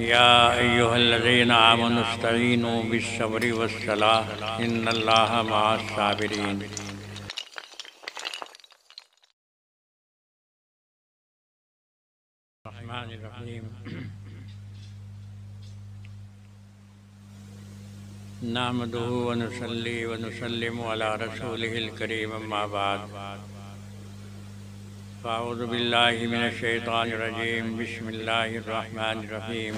या अय्युहल्लज़ीना आमनुस्तईनु बिस्सब्रि वस्सलाह इन्नल्लाहा मअस्साबिरीन। रहमानिर्रहीम। नहमदुहु व नुसल्ली व नुसल्लिमु अला रसूलिहिल करीम अम्मा बाद। अऊज़ु बिल्लाहि मिनश शैतानिर रजीम। बिस्मिल्लाहिर रहमानिर रहीम।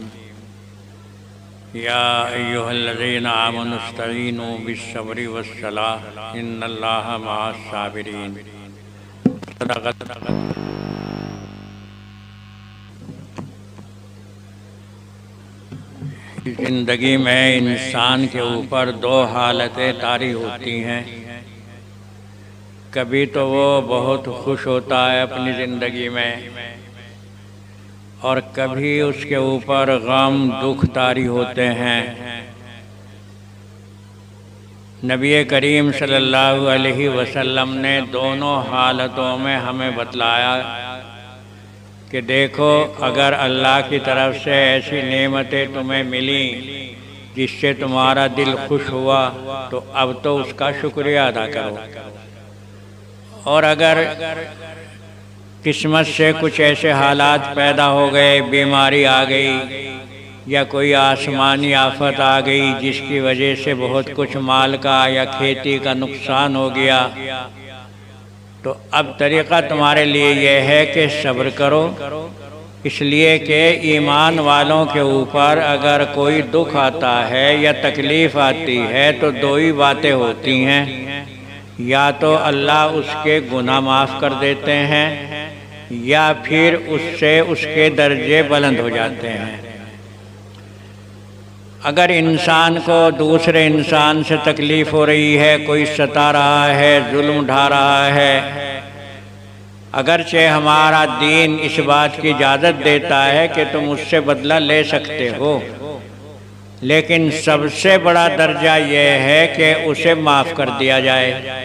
या अय्युहल्लज़ीना आमनुस्तईनु बिस्सब्रि वस्सलाह इन्नल्लाहा मअस्साबिरीन। ज़िंदगी में इंसान के ऊपर दो हालतें तारी होती हैं। कभी तो वो बहुत खुश होता है अपनी ज़िंदगी में, और कभी उसके ऊपर गम दुख तारी होते हैं। नबी करीम सल्लल्लाहु अलैहि वसल्लम ने दोनों हालतों में हमें बतलाया कि देखो, अगर अल्लाह की तरफ से ऐसी नेमतें तुम्हें मिली जिससे तुम्हारा दिल खुश हुआ तो अब तो उसका शुक्रिया अदा करो, और अगर किस्मत से कुछ ऐसे हालात पैदा हो गए, बीमारी आ गई या कोई आसमानी आफत आ गई जिसकी वजह से बहुत कुछ माल का या खेती का नुकसान हो गया, तो अब तरीक़ा तुम्हारे लिए यह है कि सब्र करो। इसलिए कि ईमान वालों के ऊपर अगर कोई दुख आता है या तकलीफ़ आती है तो दो ही बातें होती हैं, या तो अल्लाह उसके गुनाह माफ़ कर देते हैं या फिर उससे उसके दर्जे बुलंद हो जाते हैं। अगर इंसान को दूसरे इंसान से तकलीफ़ हो रही है, कोई सता रहा है, जुल्म ढा रहा है, अगरचे हमारा दीन इस बात की इजाज़त देता है कि तुम उससे बदला ले सकते हो, लेकिन सबसे बड़ा दर्जा यह है कि उसे माफ़ कर दिया जाए।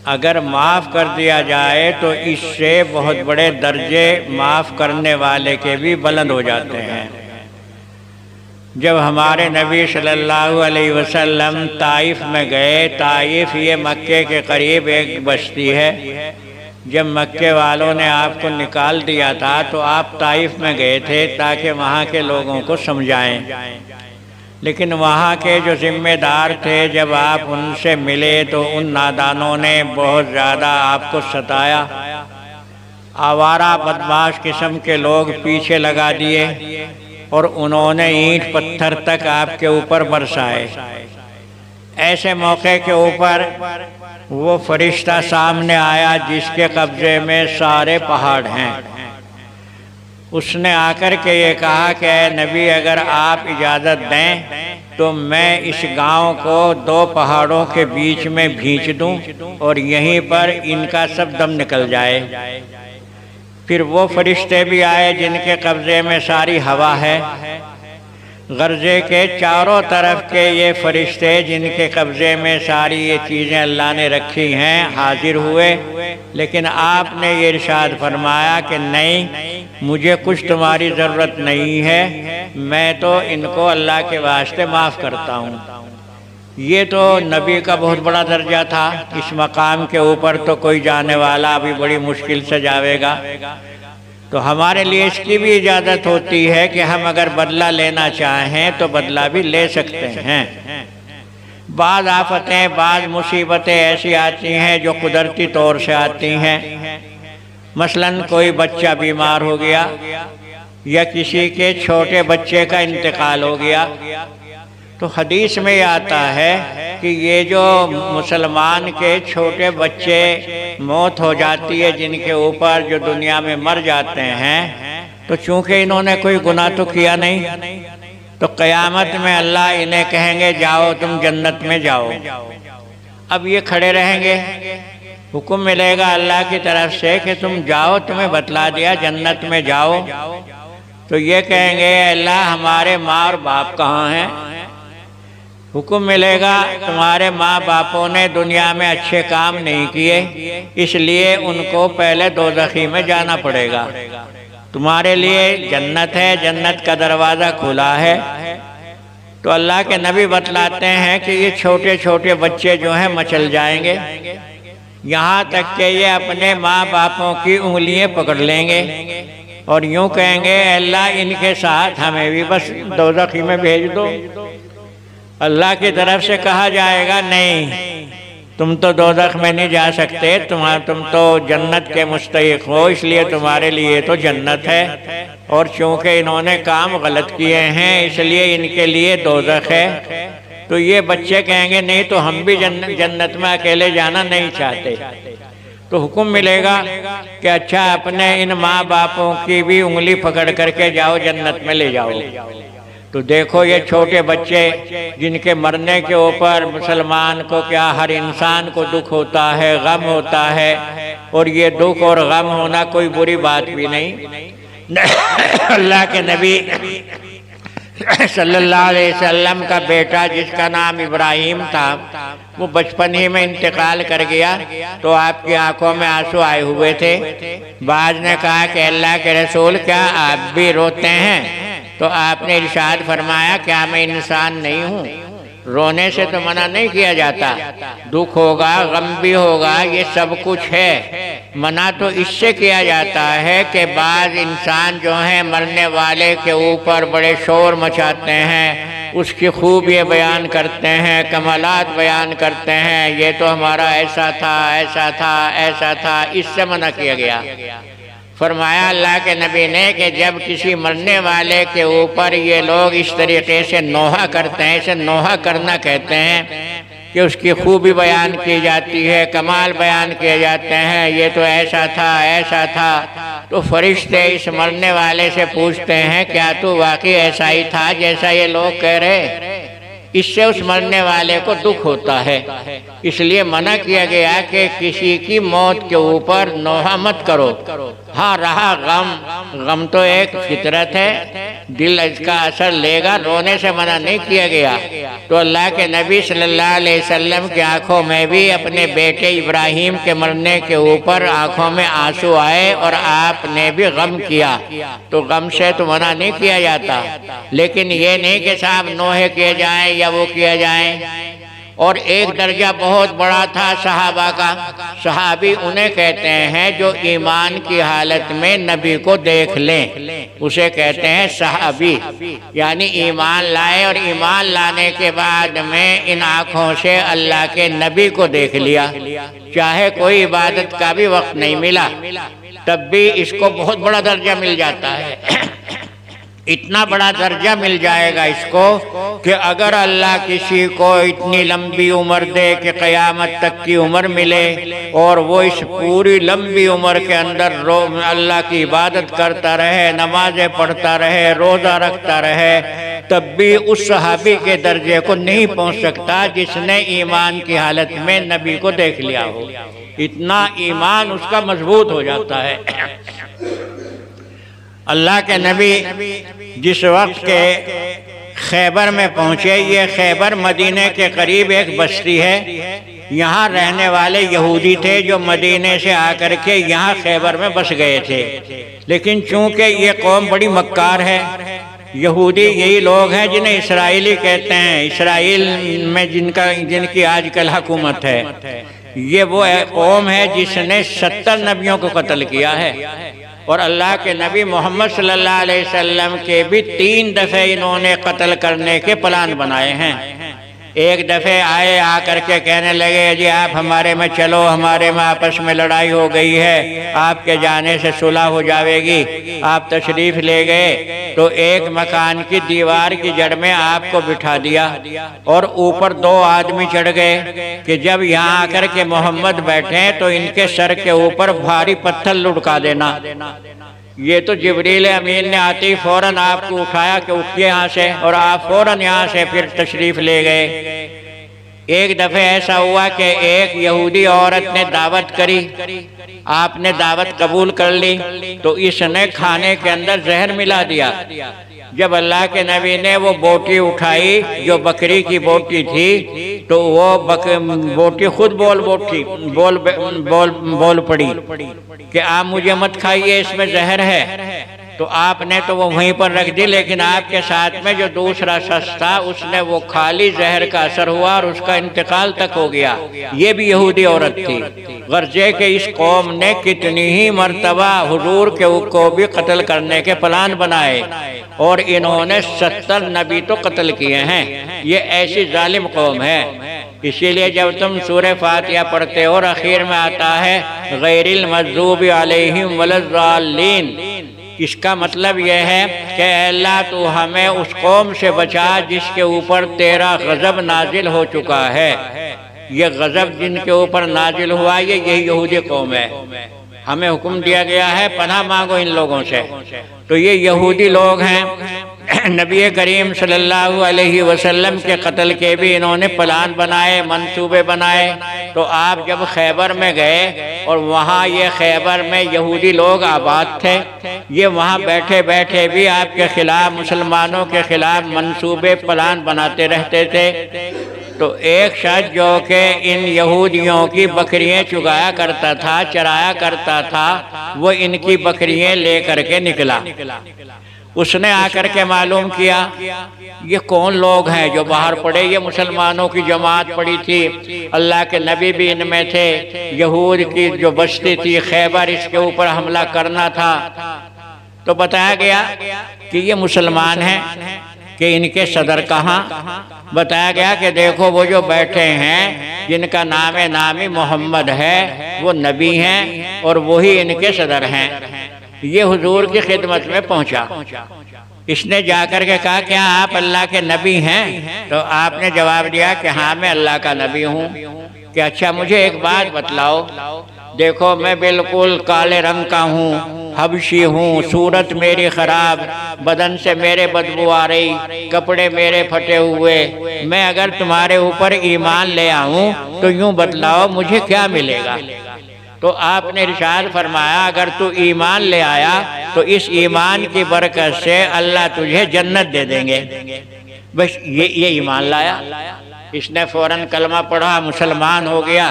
अगर माफ़ कर दिया जाए तो इससे बहुत बड़े दर्जे माफ़ करने वाले के भी बुलंद हो जाते हैं। जब हमारे नबी सल्लल्लाहु अलैहि वसल्लम ताइफ में गए, ताइफ ये मक्के के करीब एक बस्ती है। जब मक्के वालों ने आपको निकाल दिया था तो आप ताइफ में गए थे ताकि वहाँ के लोगों को समझाएं, लेकिन वहाँ के जो ज़िम्मेदार थे जब आप उनसे मिले तो उन नादानों ने बहुत ज़्यादा आपको सताया। आवारा बदमाश किस्म के लोग पीछे लगा दिए और उन्होंने ईंट पत्थर तक आपके ऊपर बरसाए। ऐसे मौके के ऊपर वो फरिश्ता सामने आया जिसके कब्ज़े में सारे पहाड़ हैं। उसने आकर के ये कहा कि नबी, अगर आप इजाज़त दें तो मैं इस गांव को दो पहाड़ों के बीच में भींच दूं और यहीं पर इनका सब दम निकल जाए। फिर वो फरिश्ते भी आए जिनके कब्ज़े में सारी हवा है। गर्जे के चारों तरफ के ये फरिश्ते जिनके कब्ज़े में सारी ये चीज़ें अल्लाह ने रखी हैं हाजिर हुए, लेकिन आपने ये इरशाद फरमाया कि नहीं, मुझे कुछ तुम्हारी ज़रूरत नहीं है, मैं तो इनको अल्लाह के वास्ते माफ़ करता हूँ। ये तो नबी का बहुत बड़ा दर्जा था। इस मकाम के ऊपर तो कोई जाने वाला अभी बड़ी मुश्किल से जाएगा। तो हमारे लिए इसकी भी इजाज़त होती है कि हम अगर बदला लेना चाहें तो बदला भी ले सकते हैं। बाज़ आफतें, बाज़ मुसीबतें ऐसी आती हैं जो कुदरती तौर से आती हैं। मसलन कोई बच्चा बीमार हो गया या किसी के छोटे बच्चे का इंतकाल हो गया, तो हदीस में आता है कि ये जो मुसलमान के छोटे बच्चे मौत हो जाती है जिनके ऊपर, जो दुनिया में मर जाते हैं, तो चूँकि इन्होंने कोई गुनाह तो किया नहीं, तो क़यामत में अल्लाह इन्हें कहेंगे जाओ तुम जन्नत में जाओ। अब ये खड़े रहेंगे, हुक्म मिलेगा अल्लाह की तरफ से कि तुम जाओ, तुम्हें बतला दिया जन्नत में जाओ। तो ये कहेंगे अल्लाह हमारे माँ और बाप कहाँ हैं? हुक्म मिलेगा तुम्हारे माँ बापों ने दुनिया में अच्छे काम नहीं किए, इसलिए उनको पहले दोज़खी में जाना पड़ेगा। तुम्हारे लिए जन्नत है, जन्नत का दरवाज़ा खुला है। तो अल्लाह के नबी बतलाते हैं कि ये छोटे छोटे बच्चे जो हैं मचल जाएंगे, यहाँ तक कि ये अपने माँ बापों की उंगलियां पकड़ लेंगे और यूं कहेंगे, अल्लाह इनके साथ हमें भी बस दोज़ख में भेज दो। अल्लाह की तरफ से कहा जाएगा, नहीं, तुम तो दोज़ख में नहीं जा सकते, तुम तो जन्नत के मुस्तहिक हो, इसलिए तुम्हारे लिए तो जन्नत है, और चूंकि इन्होंने काम गलत किए हैं इसलिए इनके लिए दोज़ख है। तो ये बच्चे कहेंगे, नहीं तो हम भी जन्नत में अकेले जाना नहीं चाहते। तो हुक्म मिलेगा कि अच्छा, अपने इन माँ बापों की भी उंगली पकड़ करके जाओ, जन्नत में ले जाओ। तो देखो ये छोटे बच्चे जिनके मरने के ऊपर मुसलमान को क्या, हर इंसान को दुख होता है, गम होता है, और ये दुख और गम होना कोई बुरी बात भी नहीं। अल्लाह के नबी सल्लल्लाहु अलैहि वसल्लम का बेटा जिसका नाम इब्राहिम था, वो बचपन ही में इंतकाल कर गया, तो आपकी आंखों में आंसू आए हुए थे। बाज ने कहा कि अल्लाह के रसूल, क्या आप भी रोते हैं? तो आपने इरशाद फरमाया, क्या मैं इंसान नहीं हूँ? रोने से तो मना नहीं किया जाता, दुख होगा, गम भी होगा, ये सब कुछ है। मना तो इससे किया जाता है कि बाज़ इंसान जो हैं मरने वाले के ऊपर बड़े शोर मचाते हैं, उसकी खूबियाँ बयान करते हैं, कमालात बयान करते हैं, ये तो हमारा ऐसा था, ऐसा था, ऐसा था, इससे मना किया गया। फरमाया अल्लाह के नबी ने कि जब किसी मरने वाले के ऊपर ये लोग इस तरीके से नोहा करते हैं, इसे नोहा करना कहते हैं कि उसकी खूबी बयान की जाती है, कमाल बयान किए जाते हैं, ये तो ऐसा था, ऐसा था, तो फरिश्ते इस मरने वाले से पूछते हैं, क्या तू वाकई ऐसा ही था जैसा ये लोग कह रहे? इससे उस मरने वाले को दुख होता है। इसलिए मना किया गया कि किसी की मौत के ऊपर नोहा मत करो। हाँ, रहा गम तो एक फितरत है, दिल इसका असर लेगा, रोने से मना नहीं किया गया। तो अल्लाह के नबी सल्लल्लाहु अलैहि वसल्लम की आंखों में भी अपने बेटे इब्राहिम के मरने के ऊपर आंखों में आंसू आए और आपने भी गम किया। तो गम से तो मना नहीं किया जाता, लेकिन ये नहीं कि साहब नोहे किए जाएं या वो किया जाए। और एक दर्जा बहुत बड़ा था सहाबा का। सहाबी उन्हें कहते हैं जो ईमान की हालत में नबी को देख लें, उसे कहते हैं सहाबी। यानी ईमान लाए और ईमान लाने के बाद में इन आँखों से अल्लाह के नबी को देख लिया, चाहे कोई इबादत का भी वक्त नहीं मिला, तब भी इसको बहुत बड़ा दर्जा मिल जाता है। इतना बड़ा दर्जा मिल जाएगा इसको कि अगर अल्लाह किसी को इतनी लंबी उम्र दे कि क़यामत तक की उम्र मिले और वो इस पूरी लंबी उम्र के अंदर अल्लाह की इबादत करता रहे, नमाजें पढ़ता रहे, रोज़ा रखता रहे, तब भी उस सहाबी के दर्जे को नहीं पहुंच सकता जिसने ईमान की हालत में नबी को देख लिया हो। इतना ईमान उसका मजबूत हो जाता है। अल्लाह के नबी जिस वक्त के खैबर में पहुँचे, ये खैबर मदीने के करीब एक बस्ती है, यहाँ रहने वाले यहूदी थे जो मदीने से आकर के यहाँ खैबर में बस गए थे। लेकिन चूंकि ये कौम बड़ी मक्कार है, यहूदी यही लोग हैं जिन्हें इसराइली कहते हैं, इसराइल में जिनकी आजकल हुकूमत है, ये वो कौम है जिसने 70 नबियों को कत्ल किया है। और अल्लाह के नबी मोहम्मद सल्लल्लाहु अलैहि वसल्लम के भी 3 दफ़े इन्होंने कत्ल करने के प्लान बनाए हैं। एक दफ़े आए, आकर के कहने लगे जी आप हमारे में चलो, हमारे में आपस में लड़ाई हो गई है, आपके जाने से सुलह हो जाएगी। आप तशरीफ़ ले गए तो एक मकान की दीवार की जड़ में आपको बिठा दिया और ऊपर 2 आदमी चढ़ गए कि जब यहाँ आकर के मोहम्मद बैठे तो इनके सर के ऊपर भारी पत्थर लुढ़का देना। ये तो जिब्रील अमीन ने आते ही फ़ौरन आपको उठाया कि उठिए यहाँ से, और आप फ़ौरन यहाँ से फिर तशरीफ़ ले गए। एक दफ़े ऐसा हुआ कि एक यहूदी औरत ने दावत करी, आपने दावत कबूल कर ली, तो इसने खाने के अंदर जहर मिला दिया। जब अल्लाह के नबी ने वो बोटी उठाई जो बकरी की बोटी थी, तो वो बोटी खुद बोल पड़ी कि आप मुझे मत खाइए, इसमें जहर है। तो आपने तो वो वहीं पर रख दी, लेकिन आपके साथ में जो दूसरा शख्स था उसने वो खाली जहर का असर हुआ और उसका इंतकाल तक हो गया। ये भी यहूदी औरत थी। गर्जे के इस कौम ने कितनी ही मर्तबा हुजूर को भी कत्ल करने के प्लान बनाए और इन्होंने 70 नबी तो कत्ल किए हैं। ये ऐसी जालिम कौम है। इसीलिए जब तुम सूरह फातिहा पढ़ते हो और आखिर में आता है गैरिल मग़ज़ूबि अलैहिम वलज़्ज़ालिन, इसका मतलब यह है कि अल्लाह तू हमें उस कौम से बचा जिसके ऊपर तेरा गज़ब नाजिल हो चुका है। ये गज़ब जिनके ऊपर नाजिल हुआ यही यहूदी कौम है। हमें हुक्म दिया गया है पनाह मांगो इन लोगों से। तो ये यहूदी लोग हैं। नबी करीम सल्लल्लाहु अलैहि वसल्लम के कत्ल के भी इन्होंने प्लान बनाए, मंसूबे बनाए। तो आप जब खैबर में गए और वहाँ ये खैबर में यहूदी लोग आबाद थे, ये वहाँ बैठे बैठे भी आपके खिलाफ, मुसलमानों के खिलाफ मंसूबे प्लान बनाते रहते थे। तो एक शख्स जो कि इन यहूदियों की बकरियां चुगाया करता था, चराया करता था, वो इनकी बकरियां लेकर के निकला। उसने आकर के मालूम किया ये कौन लोग हैं जो बाहर पड़े। ये मुसलमानों की जमात पड़ी थी, अल्लाह के नबी भी इनमें थे। यहूद की जो बस्ती थी खैबर, इसके ऊपर हमला करना था। तो बताया गया कि ये मुसलमान हैं, कि इनके सदर कहाँ। बताया गया कि देखो वो जो बैठे हैं जिनका नामी मोहम्मद है वो नबी हैं और वही इनके सदर हैं। ये हुजूर की खिदमत में पहुंचा। इसने जाकर के कहा क्या आप अल्लाह के नबी हैं? तो आपने जवाब दिया कि हाँ मैं अल्लाह का नबी हूँ। कि अच्छा मुझे एक बात बतलाओ, देखो मैं बिल्कुल काले रंग का हूँ, हबशी हूँ, सूरत मेरी खराब, बदन से मेरे बदबू आ रही, कपड़े मेरे फटे हुए, मैं अगर तुम्हारे ऊपर ईमान ले आऊँ तो यूँ बतलाओ मुझे क्या मिलेगा? तो आपने इरशाद फरमाया अगर तू ईमान ले आया तो इस ईमान की बरकत से अल्लाह तुझे जन्नत दे देंगे। बस ये ईमान लाया। इसने फौरन कलमा पढ़ा, मुसलमान हो गया।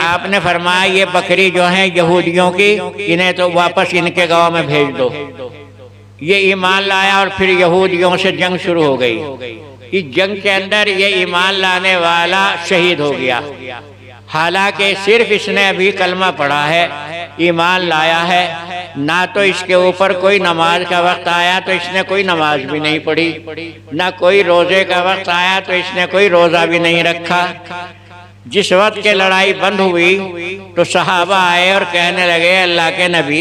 आपने फरमाया ये बकरी जो है यहूदियों की, इन्हें तो वापस इनके गांव में भेज दो। ये ईमान लाया और फिर यहूदियों से जंग शुरू हो गई। इस जंग के अंदर ये ईमान लाने वाला शहीद हो गया। हालांकि सिर्फ इसने अभी कलमा पढ़ा है, ईमान लाया है, ना तो इसके ऊपर कोई नमाज का वक्त आया तो इसने कोई नमाज भी नहीं पढ़ी, ना कोई रोजे का वक्त आया तो इसने कोई रोजा भी नहीं रखा। जिस वक्त के लड़ाई बंद हुई तो सहाबा आए और कहने लगे अल्लाह के नबी,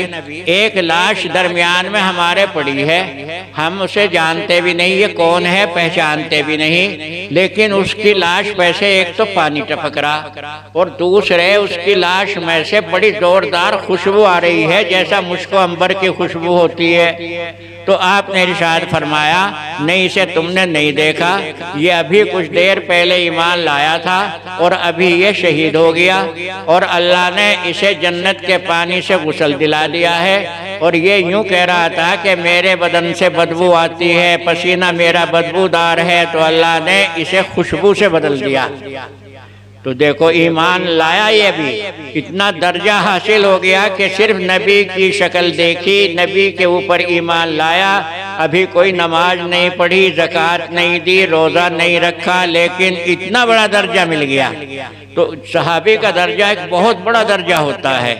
एक लाश दरमियान में हमारे पड़ी है, हम उसे जानते भी नहीं, ये कौन है पहचानते भी नहीं, लेकिन उसकी लाश में से एक तो पानी टपक रहा और दूसरे उसकी लाश में से बड़ी जोरदार खुशबू आ रही है जैसा मुश्को अंबर की खुशबू होती है। तो आपने इरशाद फरमाया नहीं, इसे तुमने नहीं देखा, ये अभी कुछ देर पहले ईमान लाया था और अभी ये शहीद हो गया और अल्लाह ने इसे जन्नत के पानी से गुस्ल दिला दिया है। और ये यूं कह रहा था कि मेरे बदन से बदबू आती है, पसीना मेरा बदबूदार है, तो अल्लाह ने इसे खुशबू से बदल दिया। तो देखो ईमान लाया, ये भी इतना दर्जा हासिल हो गया कि सिर्फ नबी की शक्ल देखी, नबी के ऊपर ईमान लाया, अभी कोई नमाज नहीं पढ़ी, ज़कात नहीं दी, रोज़ा नहीं रखा, लेकिन इतना बड़ा दर्जा मिल गया। तो सहाबी का दर्जा एक बहुत बड़ा दर्जा होता है।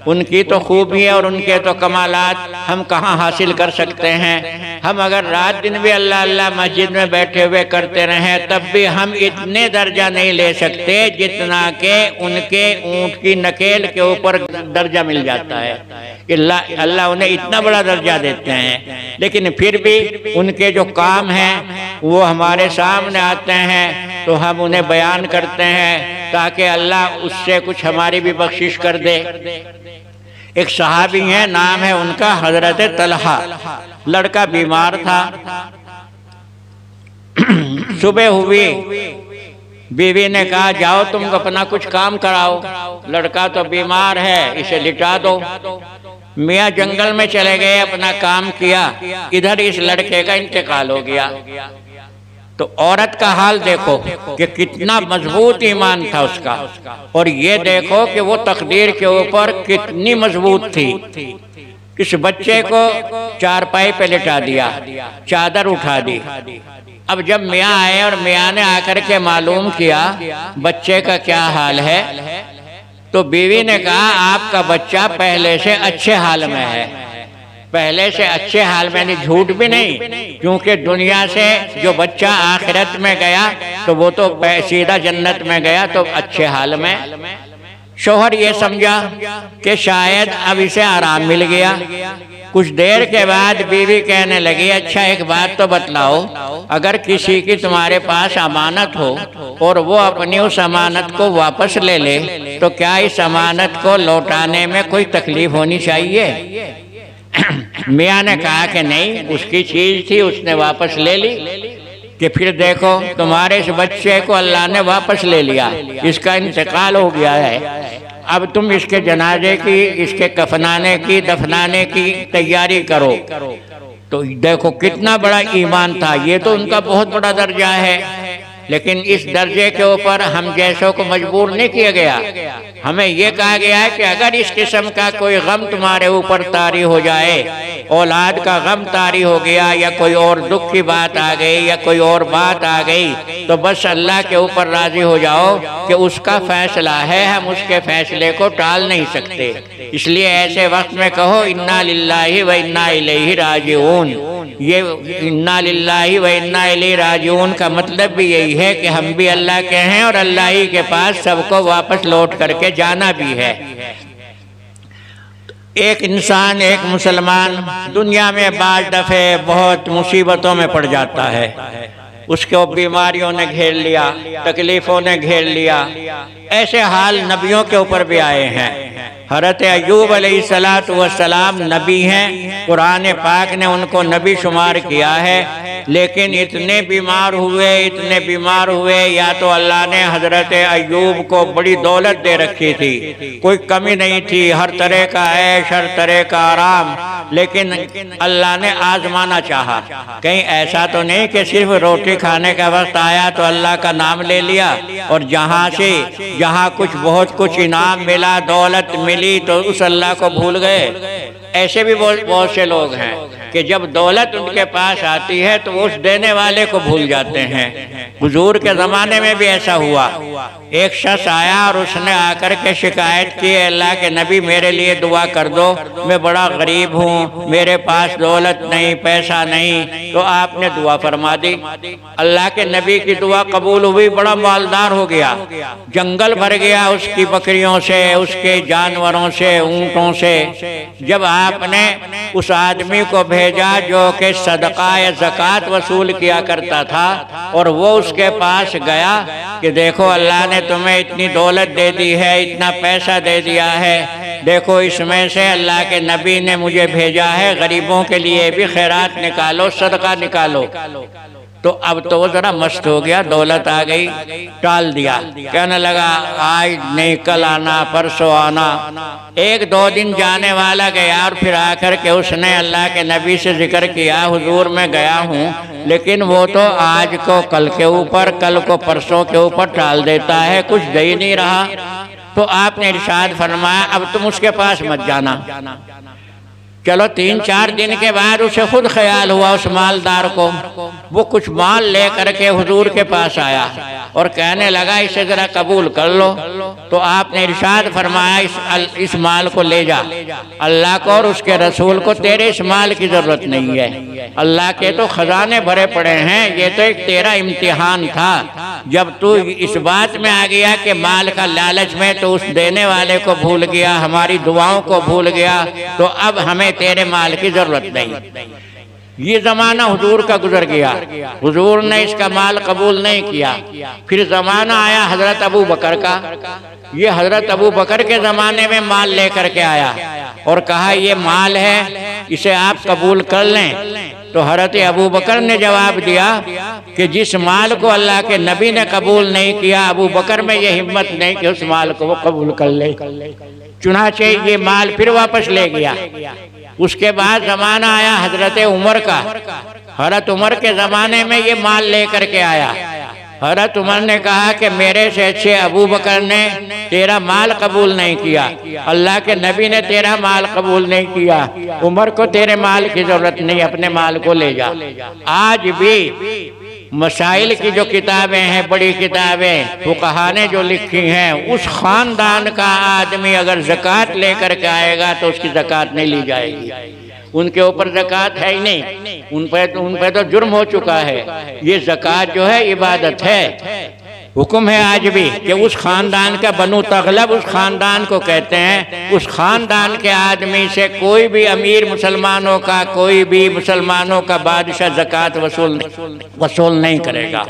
उनकी तो खूबियाँ और उनके तो कमालात हम कहाँ हासिल कर सकते हैं। हम अगर रात दिन भी अल्लाह अल्लाह मस्जिद में बैठे हुए करते रहें तब भी हम इतने दर्जा नहीं ले सकते जितना के उनके ऊँट की नकेल के ऊपर दर्जा मिल जाता है। अल्लाह उन्हें इतना बड़ा दर्जा देते हैं, लेकिन फिर भी उनके जो काम हैं वो हमारे सामने आते हैं तो हम उन्हें बयान करते हैं ताकि अल्लाह उससे कुछ हमारी भी बख्शिश कर दे। एक सहाबी है, नाम है उनका हजरत तलहा। लड़का बीमार था, सुबह हुई, बीवी ने कहा जाओ तुम अपना कुछ काम कराओ, लड़का तो बीमार है, इसे लिटा दो। मियाँ जंगल में चले गए, अपना काम किया, इधर इस लड़के का इंतकाल हो गया। तो औरत का हाल देखो कि कितना मजबूत ईमान था उसका, और ये देखो कि वो तकदीर के ऊपर कितनी मजबूत थी इस बच्चे को चारपाई पे लिटा दिया, चादर उठा दी। अब जब मियाँ आए और मियाँ ने आकर के मालूम किया बच्चे का क्या हाल है, तो बीवी ने कहा आपका बच्चा पहले से अच्छे हाल में है। पहले से अच्छे हाल में, नहीं झूठ भी नहीं, क्योंकि दुनिया से जो बच्चा आखिरत में गया तो वो तो सीधा जन्नत में गया, तो अच्छे हाल में। शौहर ये समझा कि शायद अब इसे आराम मिल गया। कुछ देर के बाद बीवी कहने लगी अच्छा एक बात तो बतलाओ, अगर किसी की तुम्हारे पास अमानत हो और वो अपनी उस अमानत को वापस ले ले तो क्या इस अमानत को लौटाने में कोई तकलीफ होनी चाहिए? मियाँ ने कहा कि नहीं, उसकी चीज थी, उसने वापस ले ली। कि फिर देखो तुम्हारे इस बच्चे को अल्लाह ने वापस ले लिया, इसका इंतकाल हो गया है, अब तुम इसके जनाजे की, इसके कफनाने की, दफनाने की तैयारी करो। तो देखो कितना बड़ा ईमान था, ये तो उनका बहुत बड़ा दर्जा है। लेकिन इस दर्जे के ऊपर हम जैसों को मजबूर नहीं किया गया। हमें ये कहा गया है कि अगर इस किस्म का कोई गम तुम्हारे ऊपर तारी हो जाए, औलाद का गम तारी हो गया या कोई और दुख की बात आ गई या कोई और बात आ गई, तो बस अल्लाह के ऊपर राजी हो जाओ कि उसका फैसला है, हम उसके फैसले को टाल नहीं सकते। इसलिए ऐसे वक्त में कहो इन्ना लिल्लाहि व इन्ना इलैहि राजिऊन। ये इन्ना लिल्लाहि व इन्ना इलैहि राजिऊन का मतलब भी यही है कि हम भी अल्लाह के हैं और अल्लाह ही के पास सबको वापस लौट करके जाना भी है। एक इंसान, एक मुसलमान दुनिया में बाज दफे बहुत मुसीबतों में पड़ जाता है, उसको बीमारियों ने घेर लिया, तकलीफों ने घेर लिया। ऐसे हाल नबियों के ऊपर भी आए हैं। हज़रत अय्यूब अलैहिस्सलातु वस्सलाम नबी हैं, कुरान पाक ने उनको नबी शुमार किया है, लेकिन इतने बीमार हुए, या तो अल्लाह ने हज़रत अय्यूब को बड़ी दौलत दे रखी थी, कोई कमी नहीं थी, हर तरह का ऐश, हर तरह का आराम, लेकिन अल्लाह ने आजमाना चाहा। कहीं ऐसा तो नहीं कि सिर्फ रोटी खाने का वक्त आया तो अल्लाह का नाम ले लिया और जहाँ कुछ बहुत कुछ इनाम मिला, दौलत मिली तो उस अल्लाह को भूल गए। ऐसे भी बहुत से लोग हैं कि जब दौलत उनके पास आती है तो वो उस देने वाले को भूल जाते हैं। हुजूर के ज़माने में भी ऐसा हुआ। एक शख्स आया और उसने आकर के शिकायत की, अल्लाह के नबी मेरे लिए दुआ कर दो, मैं बड़ा गरीब हूँ, मेरे पास दौलत नहीं, पैसा नहीं। तो आपने दुआ फरमा दी, अल्लाह के नबी की दुआ कबूल हुई, बड़ा मालदार हो गया, जंगल भर गया उसकी बकरियों से, उसके जानवरों से, ऊँटों से। जब आपने उस आदमी को भेजा जो कि सदका या ज़कात वसूल किया करता था और वो उसके पास गया कि देखो अल्लाह ने तुम्हें इतनी दौलत दे दी है, इतना पैसा दे दिया है, देखो इसमें से अल्लाह के नबी ने मुझे भेजा है, गरीबों के लिए भी खैरात निकालो, सदका निकालो। तो अब तो वो जरा मस्त हो गया, दौलत आ गई, टाल दिया, कहने लगा आज नहीं, कल आना, परसों आना। एक दो दिन जाने वाला गया और फिर आकर के उसने अल्लाह के नबी से जिक्र किया, हुजूर मैं गया हूँ, लेकिन वो तो आज को कल के ऊपर, कल को परसों के ऊपर टाल देता है, कुछ दे ही नहीं रहा। तो आपने इरशाद फरमाया अब तुम उसके पास मत जाना। चलो 3-4 दिन के बाद उसे खुद ख्याल हुआ उस मालदार को, वो कुछ माल ले करके हुजूर के पास आया और कहने लगा इसे जरा कबूल कर लो। तो आपने इरशाद फरमाया इस माल को ले जा, अल्लाह को और उसके रसूल को तेरे इस माल की जरूरत नहीं है, अल्लाह के तो खजाने भरे पड़े हैं, ये तो एक तेरा इम्तिहान था। जब तू इस बात में आ गया कि माल का लालच में तो उस देने वाले को भूल गया, हमारी दुआओं को भूल गया, तो अब हमें तेरे माल की जरूरत नहीं। ये जमाना हुजूर का गुजर गया, हुजूर ने इसका माल कबूल नहीं किया। फिर जमाना आया हजरत अबू बकर का। ये हजरत अबू बकर के जमाने में माल लेकर के आया और कहा ये माल है, इसे आप कबूल कर लें। तो हजरत अबू बकर ने जवाब दिया कि जिस माल को अल्लाह के नबी ने कबूल नहीं किया, अबू बकर में ये हिम्मत नहीं कि उस माल को वो कबूल कर ले। चुनाचे ये माल फिर वापस ले गया। उसके बाद जमाना आया हजरत उमर का। हजरत उमर के जमाने में ये माल लेकर के आया हज़रत उमर ने कहा कि मेरे से अच्छे अबू बकर ने तेरा माल कबूल नहीं किया, अल्लाह के नबी ने तेरा माल कबूल नहीं किया, उमर को तेरे माल की ज़रूरत नहीं, अपने माल को ले जा। आज भी मसाइल की जो किताबें हैं, बड़ी किताबें फुक़हा ने जो लिखी हैं, उस ख़ानदान का आदमी अगर ज़कात लेकर के आएगा तो उसकी ज़कात नहीं ली जाएगी। उनके ऊपर ज़कात है ही नहीं, उन पे तो जुर्म हो चुका है। ये ज़कात जो है इबादत है, हुक्म है आज भी कि उस ख़ानदान का बनु तग़लब उस ख़ानदान को कहते हैं, उस ख़ानदान के आदमी से कोई भी अमीर मुसलमानों का, कोई भी मुसलमानों का बादशाह ज़कात वसूल नहीं करेगा।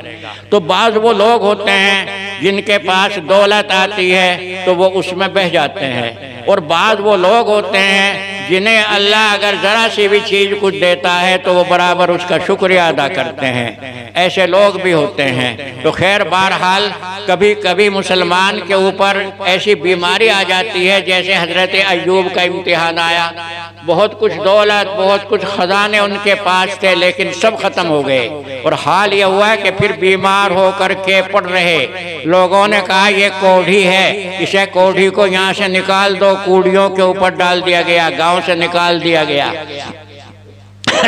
तो बाज़ वो लोग होते हैं जिनके पास दौलत आती है तो वो उसमें बह जाते हैं, और बाज़ वो लोग होते हैं जिन्हें अल्लाह अगर ज़रा सी भी चीज़ कुछ देता है तो वो बराबर उसका शुक्रिया अदा करते हैं। ऐसे लोग भी होते हैं। तो खैर बहरहाल कभी कभी मुसलमान के ऊपर ऐसी बीमारी आ जाती है, जैसे हज़रत अय्यूब का इम्तिहान आया। बहुत कुछ दौलत, बहुत कुछ ख़जाने उनके पास थे, लेकिन सब ख़त्म हो गए, और हाल ये हुआ कि फिर बीमार हो कर के पड़ रहे। लोगों ने कहा ये कोढ़ी है, इसे कोढ़ी को यहाँ से निकाल दो, कूड़ियों के ऊपर डाल दिया गया, गांव से निकाल दिया गया।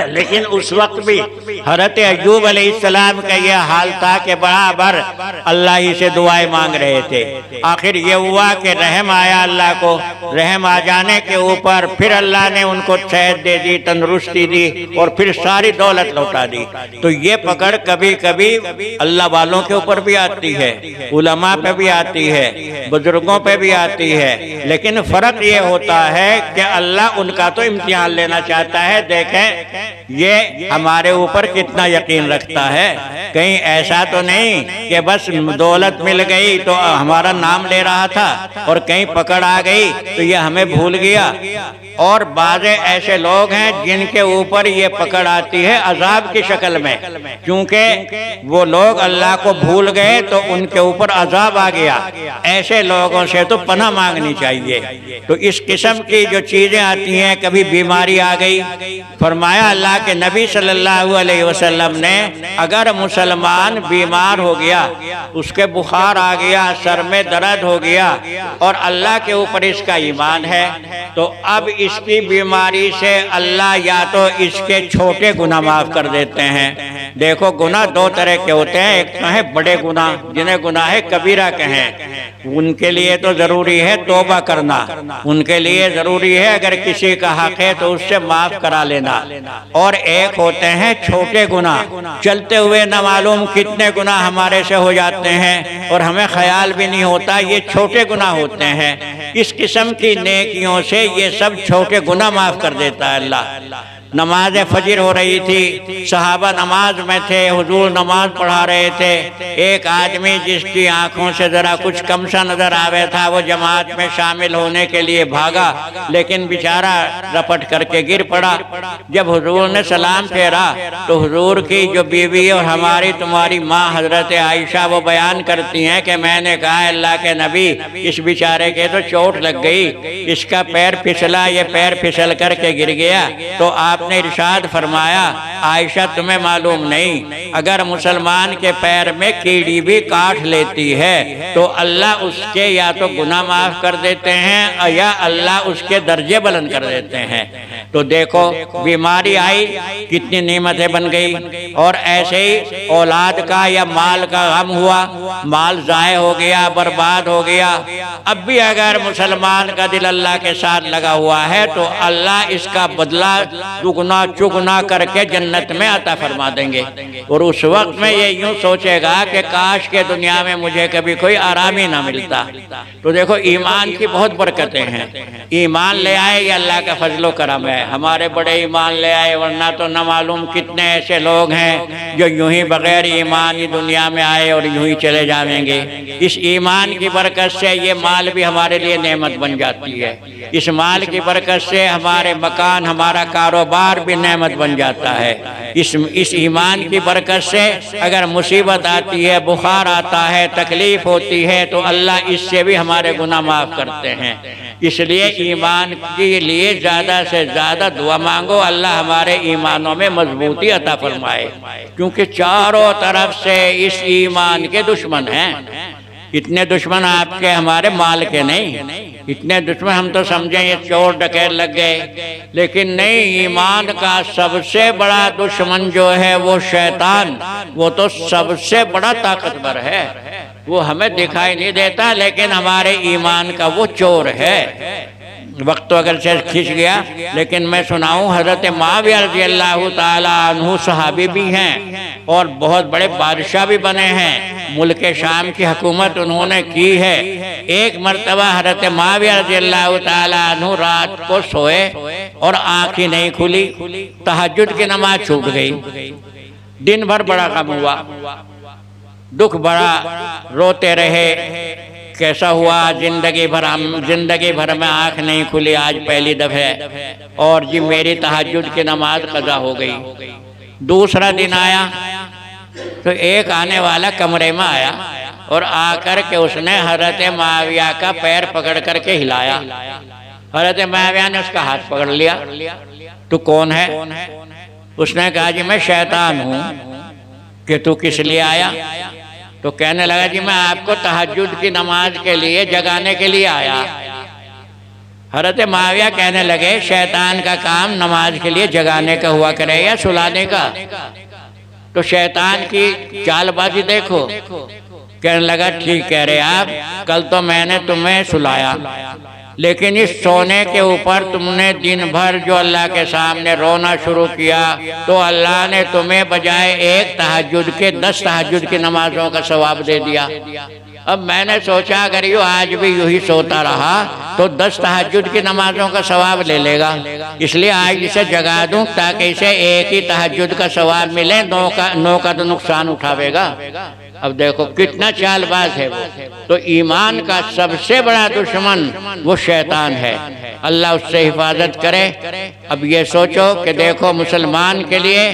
लेकिन उस वक्त भी हज़रत अय्यूब अलैहिस्सलाम का यह हाल था कि बराबर अल्लाह ही से दुआएं मांग रहे थे। आखिर ये हुआ कि रहम आया अल्लाह को, रहम आ जाने के ऊपर फिर अल्लाह ने उनको सेहत दे दी, तंदुरुस्ती दी, और फिर सारी दौलत लौटा दी। तो ये पकड़ कभी कभी अल्लाह वालों के ऊपर भी आती है, उलमा पे भी आती है, बुजुर्गों पे भी आती है। लेकिन फ़र्क ये होता है कि अल्लाह उनका तो इम्तिहान लेना चाहता है, देखें ये हमारे ऊपर कितना यकीन रखता है। कहीं ऐसा तो नहीं कि बस दौलत मिल गई तो हमारा नाम ले रहा था और कहीं पकड़ आ गई तो ये हमें भूल गया। और बाज़ ऐसे लोग हैं जिनके ऊपर ये पकड़ आती है अजाब की शक्ल में, क्योंकि वो लोग अल्लाह को भूल गए तो उनके ऊपर अजाब आ गया। ऐसे लोगों से तो पनाह मांगनी चाहिए। तो इस किस्म की जो चीज़ें आती हैं, कभी बीमारी आ गई, फरमाया अल्लाह के नबी सल्लल्लाहु अलैहि वसल्लम ने, अगर मुसलमान बीमार हो गया, उसके बुखार आ गया, सर में दर्द हो गया, और अल्लाह के ऊपर इसका ईमान है, तो अब इसकी बीमारी से अल्लाह या तो इसके छोटे गुनाह माफ़ कर देते हैं। देखो गुनाह दो तरह के होते हैं, एक तो है बड़े गुनाह जिन्हें गुनाह कबीरा कहें, उनके लिए तो ज़रूरी है तौबा करना, उनके लिए ज़रूरी है अगर किसी का हक है तो उससे माफ़ करा लेना। और एक होते हैं छोटे गुनाह, चलते हुए न मालूम कितने गुनाह हमारे से हो जाते हैं और हमें ख्याल भी नहीं होता, ये छोटे गुनाह होते हैं। इस किस्म की नेकियों से ये सब छोटे गुनाह माफ़ कर देता है अल्लाह। नमाज फजर हो रही थी, सहाबा नमाज में थे, हुजूर नमाज पढ़ा रहे थे। एक आदमी जिसकी आंखों से ज़रा कुछ कम सा नज़र आवे था, वो जमात में शामिल होने के लिए भागा, लेकिन बेचारा रपट करके गिर पड़ा। जब हुजूर ने सलाम फेरा तो हुजूर की जो बीवी और हमारी तुम्हारी माँ हज़रत आयशा वो बयान करती हैं कि मैंने कहा अल्लाह के नबी, इस बेचारे के तो चोट लग गई, इसका पैर फिसला, ये पैर फिसल करके गिर गया। तो आपने इरशाद फरमाया, आयशा तुम्हें मालूम नहीं, अगर मुसलमान के पैर में कीड़ी भी काट लेती है तो अल्लाह उसके या तो गुनाह माफ़ कर देते हैं या अल्लाह उसके दर्जे बुलंद कर देते हैं। तो देखो बीमारी आई, कितनी नेमतें बन गई। और ऐसे ही औलाद का या माल का गम हुआ, माल ज़ाय हो गया, बर्बाद हो गया, अब भी अगर मुसलमान का दिल अल्लाह के साथ लगा हुआ है तो अल्लाह इसका बदला दुगना चुगना करके जन्नत में अता फरमा देंगे। और उस वक्त में ये यूं सोचेगा कि काश के दुनिया में मुझे कभी कोई आराम ही ना मिलता। तो देखो ईमान की बहुत बरकतें हैं। ईमान ले आए ये अल्लाह का फजलो करम है, हमारे बड़े ईमान ले आए, वरना तो न मालूम कितने ऐसे लोग हैं जो यूं ही बगैर ईमान ही दुनिया में आए और यूं ही चले जाएंगे। इस ईमान की बरकत से ये माल भी हमारे लिए नेमत बन जाती है। इस माल की बरकत से हमारे मकान, हमारा कारोबार भी नेमत बन जाता है। इस ईमान की बरकत से अगर मुसीबत आती है, बुखार आता है, तकलीफ होती है तो अल्लाह इससे भी हमारे गुनाह माफ़ करते हैं। इसलिए ईमान के लिए ज़्यादा से ज़्यादा दुआ मांगो, अल्लाह हमारे ईमानों में मजबूती अता फरमाए, क्योंकि चारों तरफ से इस ईमान के दुश्मन हैं। इतने दुश्मन आपके हमारे माल के नहीं, इतने दुश्मन हम तो समझें ये चोर डकैत लग गए, लेकिन नहीं, ईमान का सबसे बड़ा दुश्मन जो है वो शैतान, वो तो सबसे बड़ा ताकतवर है। वो हमें दिखाई नहीं देता, लेकिन हमारे ईमान का वो चोर है। वक्त तो अगर से खिंच गया, लेकिन मैं सुनाऊं, हज़रत मुआविया रज़ियल्लाहु ताला अन्हु सहाबी भी हैं और बहुत बड़े बादशाह भी बने हैं। मुल्क शाम की हुकूमत उन्होंने की है। एक मरतबा हज़रत मुआविया रज़ियल्लाहु ताला अन्हु रात को सोए और आँख ही नहीं खुली, तहज्जुद की नमाज छूट गई। दिन भर बड़ा गम हुआ, दुख बड़ा, रोते रहे, कैसा हुआ, जिंदगी भर में आँख नहीं खुली, आज पहली दफ़े, और जी मेरी तहज्जुद की नमाज कज़ा हो गई। दूसरा दिन आया तो एक आने वाला कमरे में आया और आकर के उसने हज़रत मुआविया का पैर पकड़ करके हिलाया। हज़रत मुआविया ने उसका हाथ पकड़ लिया। तू कौन है? उसने कहा जी मैं शैतान हूँ। कि तू किस लिए आया? तो कहने लगा जी मैं आपको तहज्जुद की नमाज के लिए जगाने के लिए आया। हज़रत मुआविया कहने लगे शैतान का काम नमाज के लिए जगाने का हुआ करे या सुलाने का? तो शैतान की चालबाजी देखो। कहने लगा ठीक कह रहे आप, कल तो मैंने तुम्हें सुलाया, लेकिन इस सोने के ऊपर तुमने दिन भर जो अल्लाह के सामने रोना शुरू किया, तो अल्लाह ने तुम्हें बजाय एक तहज्जुद के 10 तहज्जुद की नमाजों का सवाब दे दिया। अब मैंने सोचा अगर यूँ आज भी यूँ ही सोता रहा तो 10 तहज्जुद की नमाजों का सवाब ले लेगा, इसलिए आज इसे जगा दूं ताकि इसे एक ही तहज्जुद का सवाब मिले, 9 का तो नुकसान उठावेगा। अब देखो कितना चालबाज है वो। तो ईमान का सबसे बड़ा दुश्मन वो शैतान है, अल्लाह उससे हिफाजत करे। अब ये सोचो कि देखो मुसलमान के लिए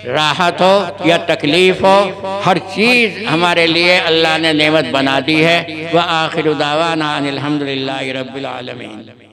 राहत हो या तकलीफ हो, हर चीज़ हमारे लिए अल्लाह ने नेमत बना दी है। व आखिर दावाना अनिल हम्दुलिल्लाहि रब्बिल आलमीन।